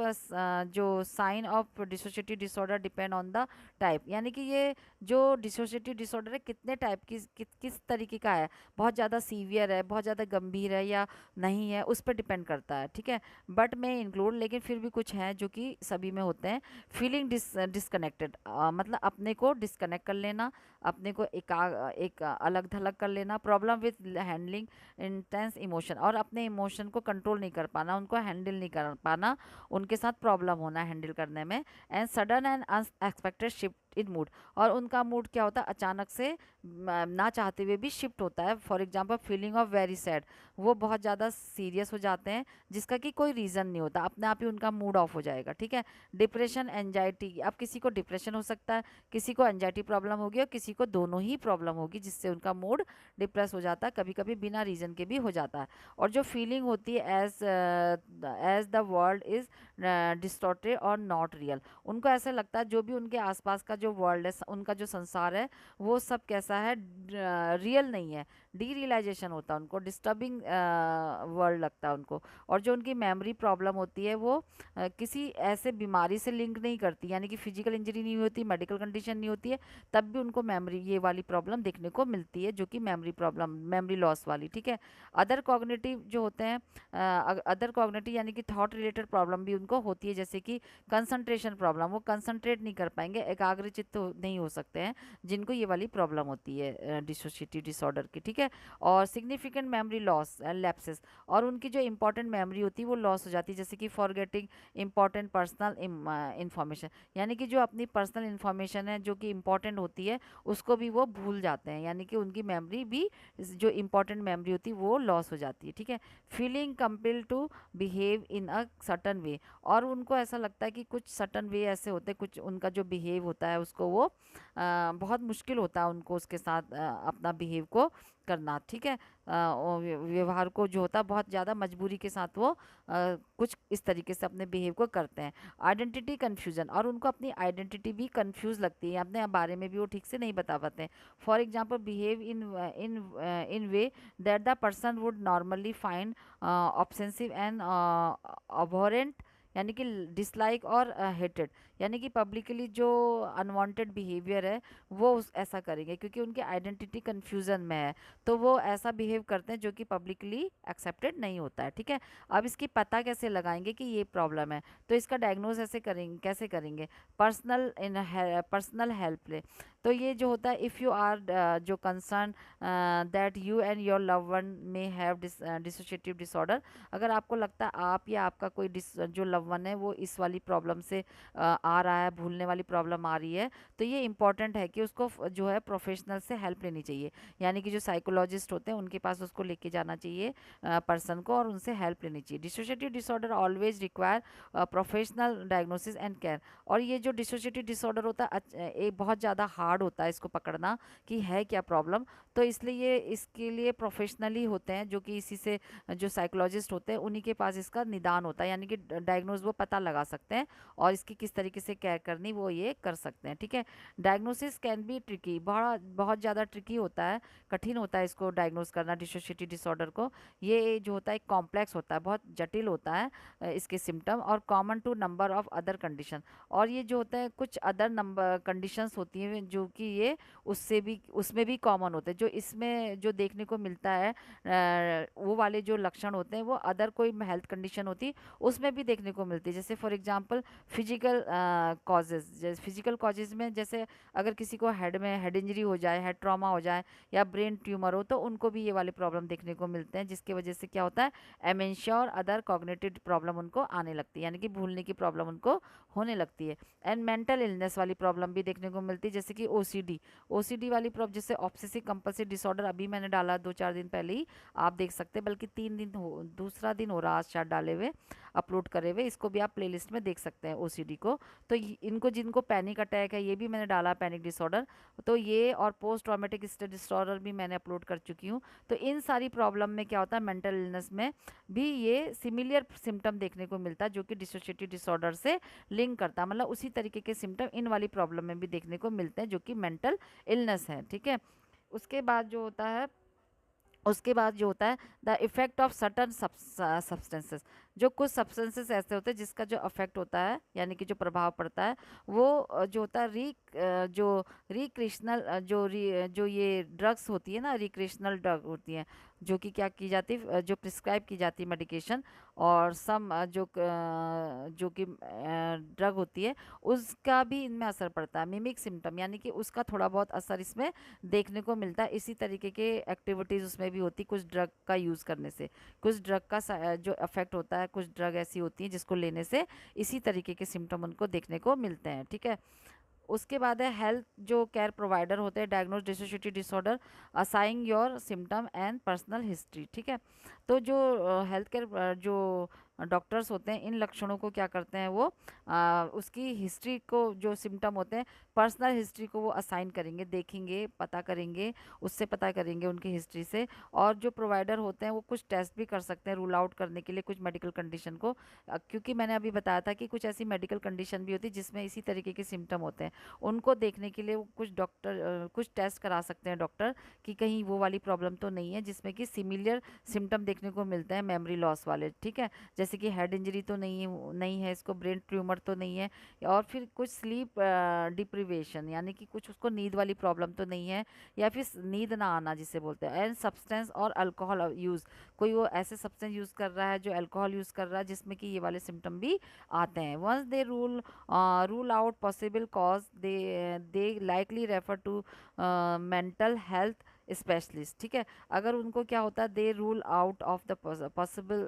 जो sign of dissociative disorder depend on the type, यानी कि ये जो डिसोशिएटिव डिसऑर्डर है कितने टाइप की, किस तरीके का है, बहुत ज़्यादा सीवियर है, बहुत ज़्यादा गंभीर है या नहीं है, उस पर डिपेंड करता है, ठीक है। बट में इंक्लूड, लेकिन फिर भी कुछ हैं जो कि सभी में होते हैं। फीलिंग डिस्कनेक्टेड, मतलब अपने को डिस्कनेक्ट कर लेना, अपने को एक अलग थलग कर लेना। Problem with handling intense emotion, और अपने इमोशन को कंट्रोल नहीं कर पाना, उनको हैंडल नहीं कर पाना, उनके साथ प्रॉब्लम होना हैंडल करने में। And sudden and unexpected shift in mood, और उनका मूड क्या होता है अचानक से ना चाहते हुए भी शिफ्ट होता है। For example feeling of very sad, वो बहुत ज़्यादा सीरियस हो जाते हैं जिसका कि कोई रीज़न नहीं होता, अपने आप ही उनका मूड ऑफ हो जाएगा, ठीक है। डिप्रेशन, एंजाइटी, अब किसी को डिप्रेशन हो सकता है, किसी को एंजाइटी प्रॉब्लम होगी और किसी को दोनों ही प्रॉब्लम होगी जिससे उनका मूड डिप्रेस हो जाता है, कभी कभी बिना रीज़न के भी हो जाता है। और जो फीलिंग होती है as the world is distorted और नॉट रियल, उनको ऐसा लगता है जो भी उनके आसपास का जो वर्ल्ड है, उनका जो संसार है, वो सब कैसा है, रियल नहीं है। डी रियलाइजेशन होता है उनको, डिस्टर्बिंग वर्ल्ड लगता है उनको। और जो उनकी मेमोरी प्रॉब्लम होती है वो किसी ऐसे बीमारी से लिंक नहीं करती, यानी कि फिजिकल इंजरी नहीं होती, मेडिकल कंडीशन नहीं होती है, तब भी उनको मेमोरी ये वाली प्रॉब्लम देखने को मिलती है, जो कि मेमोरी प्रॉब्लम, मेमोरी लॉस वाली, ठीक है। अदर कॉग्निटिव जो होते हैं, अदर कॉग्निटिव यानी कि थॉट रिलेटेड प्रॉब्लम भी उनको होती है, जैसे कि कंसंट्रेशन प्रॉब्लम, वो कंसंट्रेट नहीं कर पाएंगे, एकाग्रचित्त नहीं हो सकते हैं, जिनको ये वाली प्रॉब्लम होती है डिसोसिएटिव डिसऑर्डर की, ठीक है। और सिग्निफिकेंट मेमोरी लॉस, लैप्सेस, और उनकी जो इंपॉर्टेंट मेमोरी होती है वो लॉस हो जाती है, जैसे कि फॉरगेटिंग इंपॉर्टेंट पर्सनल इंफॉर्मेशन, यानी कि जो अपनी पर्सनल इंफॉर्मेशन है जो कि इंपॉर्टेंट होती है उसको भी वो भूल जाते हैं, यानी कि उनकी मेमोरी भी, जो इंपॉर्टेंट मेमोरी होती है वो लॉस हो जाती है, ठीक है। Feeling compelled to behave in a certain way, और उनको ऐसा लगता है कि कुछ सर्टन वे ऐसे होते हैं, कुछ उनका जो बिहेव होता है उसको वो बहुत मुश्किल होता है उनको उसके साथ अपना बिहेव को करना, ठीक है। और व्यवहार को जो होता है बहुत ज़्यादा मजबूरी के साथ वो कुछ इस तरीके से अपने बिहेव को करते हैं। आइडेंटिटी कन्फ्यूजन, और उनको अपनी आइडेंटिटी भी कंफ्यूज लगती है, अपने बारे में भी वो ठीक से नहीं बता पाते हैं। For example behave in in in way that the person would normally find obsessive and abhorrent, यानी कि डिसलाइक और हेटेड, यानी कि पब्लिकली जो अनवांटेड बिहेवियर है वो ऐसा करेंगे क्योंकि उनकी आइडेंटिटी कन्फ्यूजन में है, तो वो ऐसा बिहेव करते हैं जो कि पब्लिकली एक्सेप्टेड नहीं होता है, ठीक है। अब इसकी पता कैसे लगाएंगे कि ये प्रॉब्लम है, तो इसका डायग्नोज ऐसे करेंगे, कैसे करेंगे, पर्सनल हेल्प ले। तो ये जो होता है, इफ़ यू आर जो concern that you and your love one may have dissociative disorder, अगर आपको लगता है आप या आपका कोई जो लव वन है वो इस वाली प्रॉब्लम से आ रहा है, भूलने वाली प्रॉब्लम आ रही है, तो ये इंपॉर्टेंट है कि उसको जो है प्रोफेशनल से हेल्प लेनी चाहिए, यानी कि जो साइकोलॉजिस्ट होते हैं उनके पास उसको लेके जाना चाहिए पर्सन को, और उनसे हेल्प लेनी चाहिए। Dissociative disorder always require professional diagnosis and care, और ये जो डिसोसिएटिव डिसऑर्डर होता है एक बहुत ज़्यादा हार्ड होता है इसको पकड़ना कि है क्या प्रॉब्लम, तो इसलिए ये इसके लिए प्रोफेशनली होते हैं जो कि इसी से जो साइकोलॉजिस्ट होते हैं उन्हीं के पास इसका निदान होता है, यानी कि डायग्नोज वो पता लगा सकते हैं और इसकी किस तरीके से केयर करनी वो ये कर सकते हैं, ठीक है। डायग्नोसिस कैन बी ट्रिकी, बहुत बहुत ज़्यादा ट्रिकी होता है, कठिन होता है इसको डायग्नोज करना डिसोसिएटिव डिसऑर्डर को। ये जो होता है कॉम्प्लेक्स होता है, बहुत जटिल होता है इसके सिम्टम, और common to number of other condition, और ये जो होता है कुछ अदर नंबर कंडीशंस होती हैं जो कि ये उससे भी उसमें भी कॉमन होते हैं, जो इसमें जो देखने को मिलता है वो वाले जो लक्षण होते हैं वो अदर कोई हेल्थ कंडीशन होती उसमें भी देखने को मिलती है, जैसे फॉर एग्जांपल फिजिकल कॉजेज, जैसे फिजिकल कॉजेज में जैसे अगर किसी को हेड में हेड इंजरी हो जाए, हेड ट्रॉमा हो जाए या ब्रेन ट्यूमर हो, तो उनको भी ये वाले प्रॉब्लम देखने को मिलते हैं, जिसकी वजह से क्या होता है एमेंशिया और अदर कॉग्निटिव प्रॉब्लम उनको आने लगती है, यानी कि भूलने की प्रॉब्लम उनको होने लगती है। एंड मेंटल इलनेस वाली प्रॉब्लम भी देखने को मिलती है, जैसे कि ओसीडी, ओसीडी वाली प्रॉब्लम, जैसे ऑब्सेसिव कंपल्सिव डिसऑर्डर, अभी मैंने डाला 2-4 दिन पहले ही, आप देख सकते हैं, बल्कि 3 दिन हो, दूसरा दिन हो रहा आज शायद डाले हुए, अपलोड करे हुए, इसको भी आप प्लेलिस्ट में देख सकते हैं ओसीडी को। तो इनको जिनको पैनिक अटैक है, ये भी मैंने डाला पैनिक डिसऑर्डर, तो ये और पोस्ट ट्रॉमेटिक स्ट्रेस डिसऑर्डर भी मैंने अपलोड कर चुकी हूँ। तो इन सारी प्रॉब्लम में क्या होता है, मेंटल इलनेस में भी ये सिमिलर सिम्टम देखने को मिलता है जो कि डिसोसिएटिव डिसऑर्डर से लिंक करता है, मतलब उसी तरीके के सिम्टम इन वाली प्रॉब्लम में भी देखने को मिलते हैं जो कि मेंटल इलनेस है, ठीक है। उसके बाद जो होता है, उसके बाद जो होता है the effect of certain substances, जो कुछ सब्सटेंसेस ऐसे होते हैं जिसका जो इफेक्ट होता है, यानी कि जो प्रभाव पड़ता है वो जो होता है जो रिक्रिएशनल जो ये ड्रग्स होती है ना, रिक्रिएशनल ड्रग होती हैं जो कि क्या की जाती है, जो प्रिस्क्राइब की जाती है मेडिकेशन, और सम जो कि ड्रग होती है उसका भी इनमें असर पड़ता है, मिमिक सिम्टम, यानी कि उसका थोड़ा बहुत असर इसमें देखने को मिलता है, इसी तरीके के एक्टिविटीज़ उसमें भी होती कुछ ड्रग का यूज़ करने से, कुछ ड्रग का जो इफेक्ट होता है, कुछ ड्रग ऐसी होती हैं जिसको लेने से इसी तरीके के सिम्टम उनको देखने को मिलते हैं, ठीक है। उसके बाद है हेल्थ जो केयर प्रोवाइडर होते हैं, diagnose dissociative disorder, assign your symptom and personal history, ठीक है। तो जो हेल्थ केयर जो डॉक्टर्स होते हैं इन लक्षणों को क्या करते हैं, वो उसकी हिस्ट्री को, जो सिम्टम होते हैं पर्सनल हिस्ट्री को वो असाइन करेंगे, देखेंगे, पता करेंगे, उससे पता करेंगे उनकी हिस्ट्री से। और जो प्रोवाइडर होते हैं वो कुछ टेस्ट भी कर सकते हैं रूल आउट करने के लिए कुछ मेडिकल कंडीशन को, क्योंकि मैंने अभी बताया था कि कुछ ऐसी मेडिकल कंडीशन भी होती है जिसमें इसी तरीके के सिम्टम होते हैं। उनको देखने के लिए वो कुछ डॉक्टर कुछ टेस्ट करा सकते हैं डॉक्टर, कि कहीं वो वाली प्रॉब्लम तो नहीं है जिसमें कि सिमिलर सिम्टम देखने को मिलते हैं मेमोरी लॉस वाले, ठीक है। जैसे कि हेड इंजरी तो नहीं है इसको, ब्रेन ट्यूमर तो नहीं है, और फिर कुछ स्लीप डिप्रिवेशन यानी कि कुछ उसको नींद वाली प्रॉब्लम तो नहीं है, या फिर नींद ना आना जिसे बोलते हैं। एंड सब्सटेंस और अल्कोहल यूज़, कोई वो ऐसे सब्सटेंस यूज़ कर रहा है जो अल्कोहल यूज़ कर रहा है जिसमें कि ये वाले सिम्टम भी आते हैं। Once they rule out possible cause, they likely refer to mental health specialist, ठीक है। अगर उनको क्या होता है, they rule out of the possible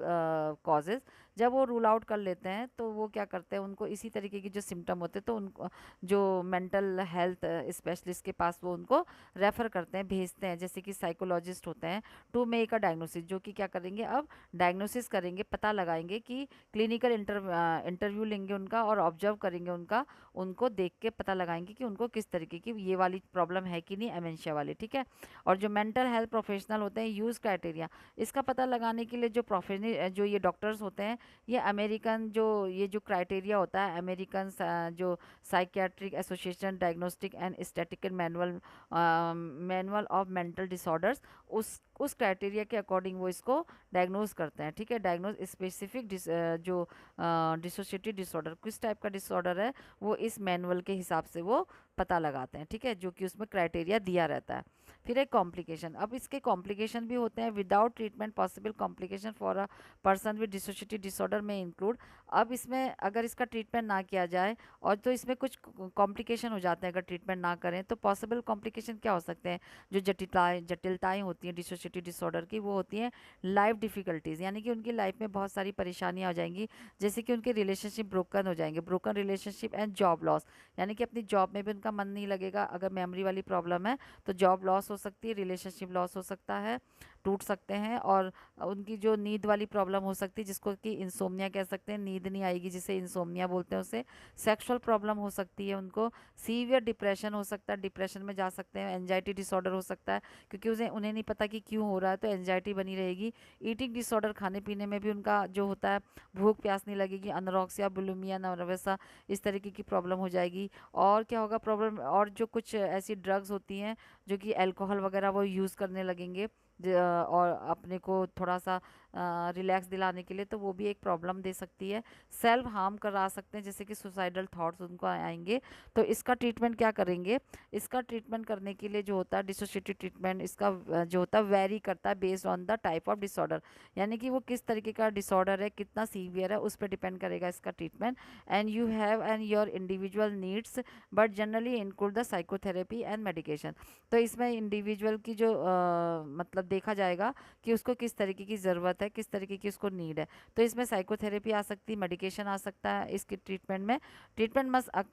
causes, जब वो रूल आउट कर लेते हैं तो वो क्या करते हैं, उनको इसी तरीके की जो सिम्टम होते हैं तो उनको जो मेंटल हेल्थ स्पेशलिस्ट के पास वो उनको रेफर करते हैं, भेजते हैं, जैसे कि साइकोलॉजिस्ट होते हैं, टू मेक अ डायग्नोसिस, जो कि क्या करेंगे, अब डायग्नोसिस करेंगे, पता लगाएंगे कि क्लिनिकल इंटरव्यू लेंगे उनका और ऑब्जर्व करेंगे उनका, उनको देख के पता लगाएंगे कि उनको किस तरीके की ये वाली प्रॉब्लम है कि नहीं, एमेंशिया वाली, ठीक है। और जो मेंटल हेल्थ प्रोफेशनल होते हैं, यूज़ क्राइटेरिया, इसका पता लगाने के लिए जो प्रोफेशनल जो ये डॉक्टर्स होते हैं, ये अमेरिकन जो ये जो क्राइटेरिया होता है, अमेरिकन जो psychiatric association diagnostic and statistical manual of mental disorders, उस क्राइटेरिया के अकॉर्डिंग वो इसको डायग्नोज करते हैं, ठीक है। डायग्नोज स्पेसिफिक जो डिसोसिएटिव डिसऑर्डर किस टाइप का डिसऑर्डर है, वो इस मैनुअल के हिसाब से वो पता लगाते हैं, ठीक है, जो कि उसमें क्राइटेरिया दिया रहता है। फिर एक कॉम्प्लिकेशन, अब इसके कॉम्प्लिकेशन भी होते हैं, without treatment possible complication for a person with dissociative disorder में इंक्लूड। अब इसमें अगर इसका ट्रीटमेंट ना किया जाए और तो इसमें कुछ कॉम्प्लिकेशन हो जाते हैं, अगर ट्रीटमेंट ना करें तो पॉसिबल कॉम्प्लिकेशन क्या हो सकते हैं, जो जटिलताएं होती हैं डिसोसिएटिव डिसऑर्डर की, वो होती हैं लाइफ डिफ़िकल्टीज़, यानी कि उनकी लाइफ में बहुत सारी परेशानियाँ आ जाएंगी, जैसे कि उनके रिलेशनशिप ब्रोकन हो जाएंगे, broken relationship and job loss, यानी कि अपनी जॉब में भी उनका मन नहीं लगेगा, अगर मेमोरी वाली प्रॉब्लम है तो जॉब लॉस हो सकती है, रिलेशनशिप लॉस हो सकता है, टूट सकते हैं, और उनकी जो नींद वाली प्रॉब्लम हो सकती है जिसको कि इंसोम्निया कह सकते हैं, नींद नहीं आएगी जिसे इंसोम्निया बोलते हैं उसे, सेक्सुअल प्रॉब्लम हो सकती है उनको, सीवियर डिप्रेशन हो सकता है, डिप्रेशन में जा सकते हैं, एंजाइटी डिसऑर्डर हो सकता है, क्योंकि उन्हें नहीं पता कि क्यों हो रहा है तो एंजाइटी बनी रहेगी। ईटिंग डिसऑर्डर, खाने पीने में भी उनका जो होता है भूख प्यास नहीं लगेगी, अनोरेक्सिया बुलिमिया नर्वसा, इस तरीके की प्रॉब्लम हो जाएगी। और क्या होगा प्रॉब्लम, और जो कुछ ऐसी ड्रग्स होती हैं जो कि अल्कोहल वगैरह वो यूज़ करने लगेंगे, और अपने को थोड़ा सा रिलैक्स दिलाने के लिए, तो वो भी एक प्रॉब्लम दे सकती है। सेल्फ हार्म करा सकते हैं, जैसे कि सुसाइडल थॉट्स उनको आएंगे, तो इसका ट्रीटमेंट क्या करेंगे, इसका ट्रीटमेंट करने के लिए जो होता है डिसोसिएटिव ट्रीटमेंट, इसका जो होता है वेरी करता है based on the type of disorder, यानी कि वो किस तरीके का डिसऑर्डर है, कितना सीवियर है, उस पर डिपेंड करेगा इसका treatment. And you have and your individual needs, but generally include the psychotherapy and medication. तो इसमें इंडिविजुअल की जो मतलब देखा जाएगा कि उसको किस तरीके की ज़रूरत है, किस तरीके की उसको नीड है, तो इसमें साइकोथेरेपी आ सकती है, मेडिकेशन आ सकता है इसके ट्रीटमेंट में। Treatment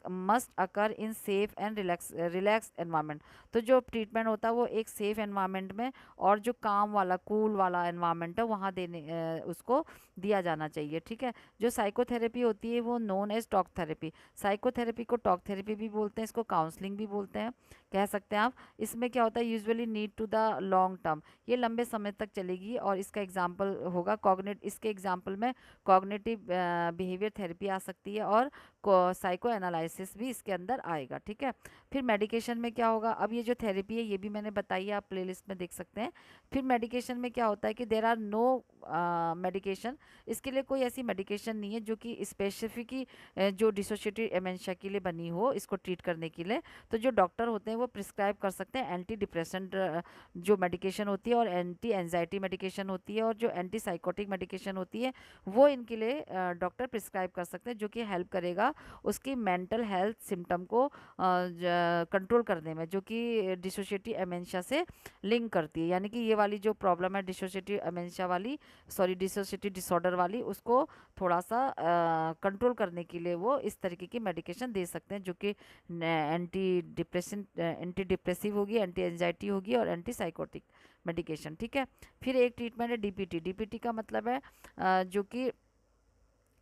must occur in safe and relax environment, तो जो ट्रीटमेंट होता है वो एक सेफ एनवायरनमेंट में और जो काम वाला कूल वाला एनवायरनमेंट है वहाँ उसको दिया जाना चाहिए, ठीक है। जो साइकोथेरेपी होती है वो known as talk therapy, psychotherapy को टॉक थेरेपी भी बोलते हैं, इसको काउंसलिंग भी बोलते हैं, कह सकते हैं आप। इसमें क्या होता है, usually need to the long term, ये लंबे समय तक चलेगी, और इसका एग्जाम्पल होगा इसके एग्जाम्पल में कॉग्निटिव बिहेवियर थेरेपी आ सकती है, और साइको एनालिसिस भी इसके अंदर आएगा, ठीक है। फिर मेडिकेशन में क्या होगा, अब ये जो थेरेपी है ये भी मैंने बताई है, आप प्लेलिस्ट में देख सकते हैं। फिर मेडिकेशन में क्या होता है कि देर आर नो मेडिकेशन, इसके लिए कोई ऐसी मेडिकेशन नहीं है जो कि स्पेसिफिक जो डिसोसिएटिव एमेंशिया के लिए बनी हो इसको ट्रीट करने के लिए। तो जो डॉक्टर होते हैं वो प्रिस्क्राइब कर सकते हैं एंटी डिप्रेसेंट जो मेडिकेशन होती है, और एंटी एंजाइटी मेडिकेशन होती है, और जो एंटी साइकोटिक मेडिकेशन होती है वो इनके लिए डॉक्टर प्रिस्क्राइब कर सकते हैं, जो कि हेल्प करेगा उसकी मेंटल हेल्थ सिम्टम को कंट्रोल करने में, जो कि डिसोसिएटिव एमेंशिया से लिंक करती है, यानी कि ये वाली जो प्रॉब्लम है डिसोसिएटिव एमेंशिया वाली, सॉरी डिसोसिएटिव डिसऑर्डर वाली, उसको थोड़ा सा कंट्रोल करने के लिए वो इस तरीके की मेडिकेशन दे सकते हैं, जो कि एंटी डिप्रेसिव होगी, एंटी एंजाइटी होगी और एंटी साइकोटिक मेडिकेशन, ठीक है। फिर एक ट्रीटमेंट है डीपीटी। डीपीटी का मतलब है जो कि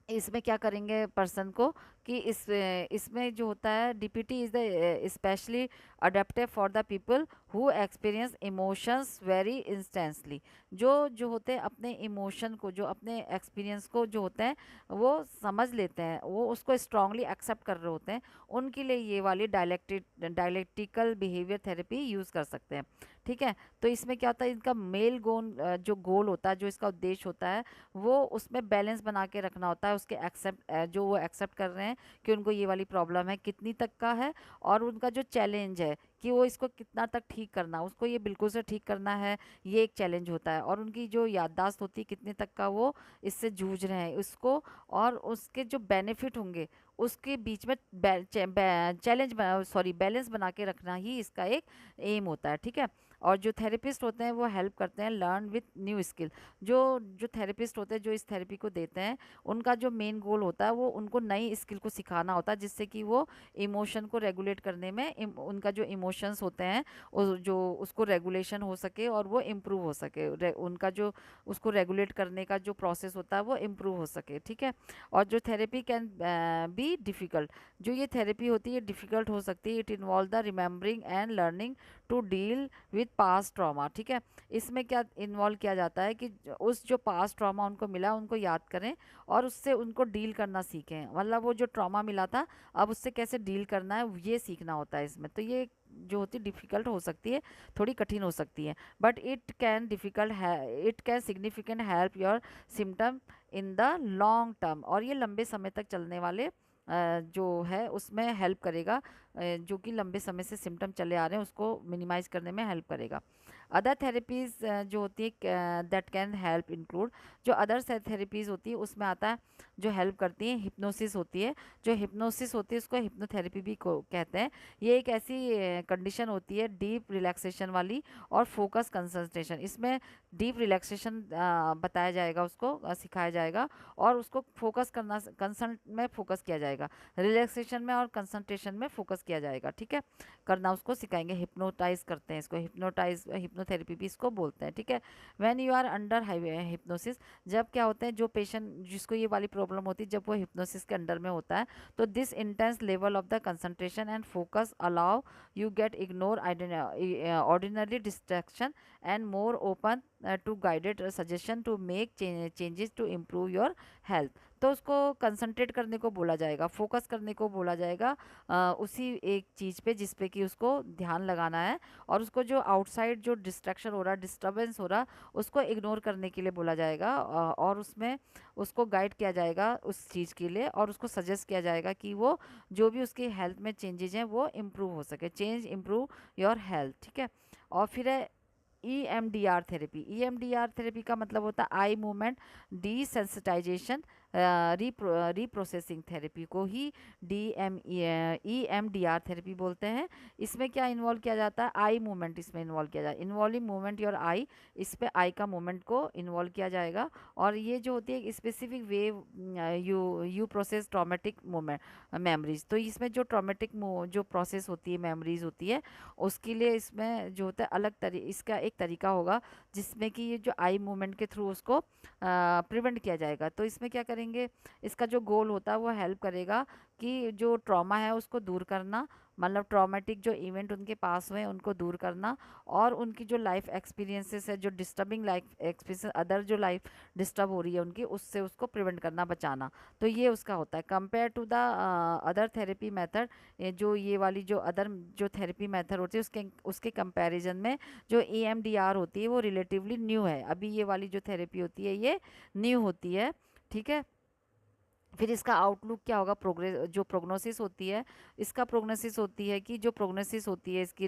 इसमें क्या करेंगे पर्सन को कि इसमें जो होता है, DPT is the specially adapted for the people who experience emotions very intensely. जो होते हैं अपने इमोशन को, जो अपने एक्सपीरियंस को जो होते हैं वो समझ लेते हैं, वो उसको स्ट्रांगली एक्सेप्ट कर रहे होते हैं, उनके लिए ये वाली डायलेक्टिकल बिहेवियर थेरेपी यूज़ कर सकते हैं, ठीक है। तो इसमें क्या होता है, इनका मेल गोल जो गोल होता है, जो इसका उद्देश्य होता है, वो उसमें बैलेंस बना के रखना होता है, उसके एक्सेप्ट जो वो एक्सेप्ट कर रहे हैं कि उनको ये वाली प्रॉब्लम है, कितनी तक का है, और उनका जो चैलेंज है कि वो इसको कितना तक ठीक करना, उसको ये बिल्कुल से ठीक करना है, ये एक चैलेंज होता है। और उनकी जो याददाश्त होती है कितने तक का वो इससे जूझ रहे हैं उसको, और उसके जो बेनिफिट होंगे उसके बीच में चैलेंज सॉरी बैलेंस बना के रखना ही इसका एक एम होता है, ठीक है। और जो थेरेपिस्ट होते हैं वो हेल्प करते हैं लर्न विथ न्यू स्किल। जो जो थेरेपिस्ट होते हैं जो इस थेरेपी को देते हैं, उनका जो मेन गोल होता है वो उनको नई स्किल को सिखाना होता है, जिससे कि वो इमोशन को रेगुलेट करने में उनका जो इमोशंस होते हैं जो उसको रेगुलेशन हो सके और वो इम्प्रूव हो सके, उनका जो उसको रेगुलेट करने का जो प्रोसेस होता है वो इम्प्रूव हो सके, ठीक है। और जो थेरेपी कैन बी डिफ़िकल्ट, जो ये थेरेपी होती है डिफ़िकल्ट हो सकती है। It involve the remembering and learning to deal with past trauma, ठीक है। इसमें क्या इन्वॉल्व किया जाता है कि उस जो पास्ट ट्रॉमा उनको मिला उनको याद करें और उससे उनको डील करना सीखें, मतलब वो जो ट्रॉमा मिला था अब उससे कैसे डील करना है ये सीखना होता है इसमें। तो ये जो होती है डिफ़िकल्ट हो सकती है, थोड़ी कठिन हो सकती है, but it can significant help your symptom in the long term, और ये लंबे समय तक चलने वाले जो है उसमें हेल्प करेगा, जो कि लंबे समय से सिम्टम चले आ रहे हैं उसको मिनिमाइज करने में हेल्प करेगा। अदर थेरेपीज जो होती है दैट कैन हेल्प इंक्लूड, जो अदर थेरेपीज होती है उसमें आता है जो हेल्प करती है, हिप्नोसिस होती है। जो हिप्नोसिस होती है उसको हिप्नोथेरेपी भी को कहते हैं। ये एक ऐसी कंडीशन होती है डीप रिलैक्सेशन वाली और फोकस कंसंट्रेशन। इसमें डीप रिलैक्सेशन बताया जाएगा, उसको सिखाया जाएगा, और उसको फोकस करना, कंसंट में फोकस किया जाएगा, रिलैक्सेशन में और कंसंट्रेशन में फोकस किया जाएगा, ठीक है, करना उसको सिखाएंगे। हिप्नोटाइज करते हैं इसको, हिप्नोथेरेपी भी इसको बोलते हैं, ठीक है। When you are under hypnosis, जब क्या होते हैं जो पेशेंट जिसको ये वाली प्रॉब्लम होती है जब वो हिप्नोसिस के अंडर में होता है, तो this intense level of the concentration and focus allow you get ignore ordinary distraction and more open to guided suggestion to make changes to improve your health. तो उसको कंसंट्रेट करने को बोला जाएगा, फोकस करने को बोला जाएगा उसी एक चीज़ पे जिस पे कि उसको ध्यान लगाना है, और उसको जो आउटसाइड जो डिस्ट्रैक्शन हो रहा, डिस्टर्बेंस हो रहा, उसको इग्नोर करने के लिए बोला जाएगा, और उसमें उसको गाइड किया जाएगा उस चीज़ के लिए, और उसको सजेस्ट किया जाएगा कि वो जो भी उसकी हेल्थ में चेंजेज हैं वो इम्प्रूव हो सके, चेंज इम्प्रूव योर हेल्थ, ठीक है। और फिर है EMDR थेरेपी। EMDR थेरेपी का मतलब होता है eye movement desensitization reprocessing therapy को ही EMDR थेरेपी बोलते हैं। इसमें क्या इन्वॉल्व किया जाता है, आई मूवमेंट इसमें इन्वॉल्व किया जाए, इन्वॉल्विंग मूवमेंट योर आई, इस पे आई का मूवमेंट को इन्वॉल्व किया जाएगा। और ये जो होती है specific wave you process traumatic movement memories, तो इसमें जो ट्रॉमेटिक जो प्रोसेस होती है मेमोरीज होती है उसके लिए इसमें जो होता है इसका एक तरीका होगा जिसमें कि ये जो आई मूवमेंट के थ्रू उसको प्रिवेंट किया जाएगा। तो इसमें क्या करेंगे, इसका जो गोल होता है वो हेल्प करेगा कि जो ट्रॉमा है उसको दूर करना, मतलब ट्रॉमेटिक जो इवेंट उनके पास हुए उनको दूर करना, और उनकी जो लाइफ एक्सपीरियंसेस है, जो डिस्टर्बिंग लाइफ एक्सपीरियंस, अदर जो लाइफ डिस्टर्ब हो रही है उनकी, उससे उसको प्रिवेंट करना, बचाना। तो ये उसका होता है compare to the other therapy method. जो ये वाली जो अदर जो थेरेपी मेथड होती है उसके कंपैरिजन में जो EMDR होती है वो रिलेटिवली न्यू है। अभी ये वाली जो थेरेपी होती है ये न्यू होती है, ठीक है। फिर इसका आउटलुक क्या होगा, प्रोग्रेस जो प्रोग्नोसिस होती है, इसका प्रोग्नोसिस होती है कि जो प्रोग्नोसिस होती है इसकी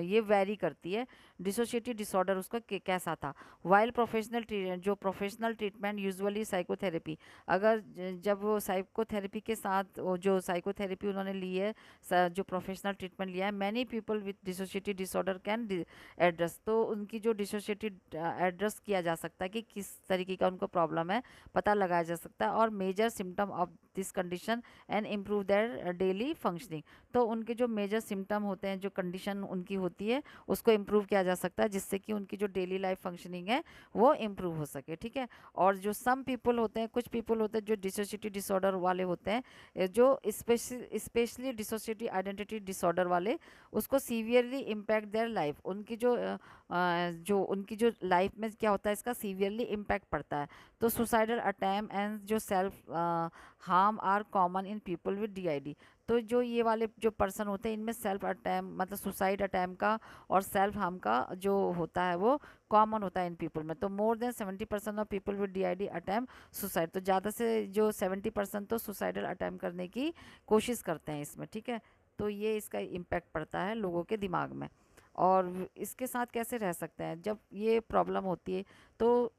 ये वेरी करती है। डिसोशिएटिव डिसऑर्डर उसका कैसा था। वाइल प्रोफेशनल जो प्रोफेशनल ट्रीटमेंट यूजुअली साइकोथेरेपी, अगर जब वो साइकोथेरेपी के साथ जो साइकोथेरेपी उन्होंने ली है, जो प्रोफेशनल ट्रीटमेंट लिया है, many people with dissociative disorder can address, तो उनकी जो डिसोशिएटिव एड्रेस किया जा सकता है कि किस तरीके का उनको प्रॉब्लम है, पता लगाया जा सकता है, और major symptom of this condition and improve their daily functioning, तो उनके जो मेजर सिम्टम होते हैं, जो कंडीशन उनकी होती है, उसको इम्प्रूव किया जा सकता है, जिससे कि उनकी जो डेली लाइफ फंक्शनिंग है वो इम्प्रूव हो सके, ठीक है। और जो सम पीपल होते हैं, कुछ पीपल होते हैं जो डिसोशिएटिव डिसऑर्डर वाले होते हैं, जो स्पेशली डिसोशिएटिव आइडेंटिटी डिसऑर्डर वाले, उसको सीवियरली इम्पैक्ट देयर लाइफ, उनकी जो लाइफ में क्या होता है, इसका सीवियरली इम्पैक्ट पड़ता है। तो सुसाइडल अटैम्प्ट एंड जो self harm are common in people with DID, तो जो ये वाले जो पर्सन होते हैं, इनमें सेल्फ अटैम्प्ट मतलब सुसाइड अटैम्प्ट का और सेल्फ हार्म का जो होता है वो कॉमन होता है इन पीपल में। तो more than 70% of people with DID attempt suicide, तो ज़्यादा से जो 70% तो सुसाइडल अटैम्प्ट करने की कोशिश करते हैं इसमें, ठीक है। तो ये इसका इम्पैक्ट पड़ता है लोगों के दिमाग में। और इसके साथ कैसे रह सकते हैं जब ये प्रॉब्लम होती है, तो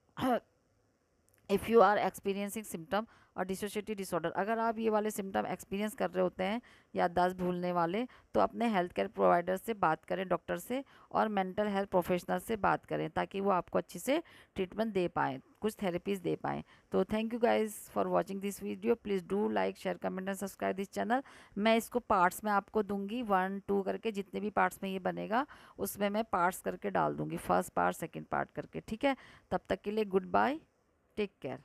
if you are experiencing symptom और डिसोशिएटिव डिसऑर्डर, अगर आप ये वाले सिम्टम एक्सपीरियंस कर रहे होते हैं, याददाश्त भूलने वाले, तो अपने हेल्थ केयर प्रोवाइडर से बात करें, डॉक्टर से और मेंटल हेल्थ प्रोफेशनल से बात करें, ताकि वो आपको अच्छे से ट्रीटमेंट दे पाएँ, कुछ थेरेपीज दे पाएँ। तो thank you guys for watching this video, please do like share comment and subscribe this channel. मैं इसको पार्ट्स में आपको दूंगी 1 2 करके, जितने भी पार्ट्स में ये बनेगा उसमें मैं पार्ट्स करके डाल दूंगी, फर्स्ट पार्ट सेकेंड पार्ट करके, ठीक है। तब तक के लिए गुड बाय, टेक केयर।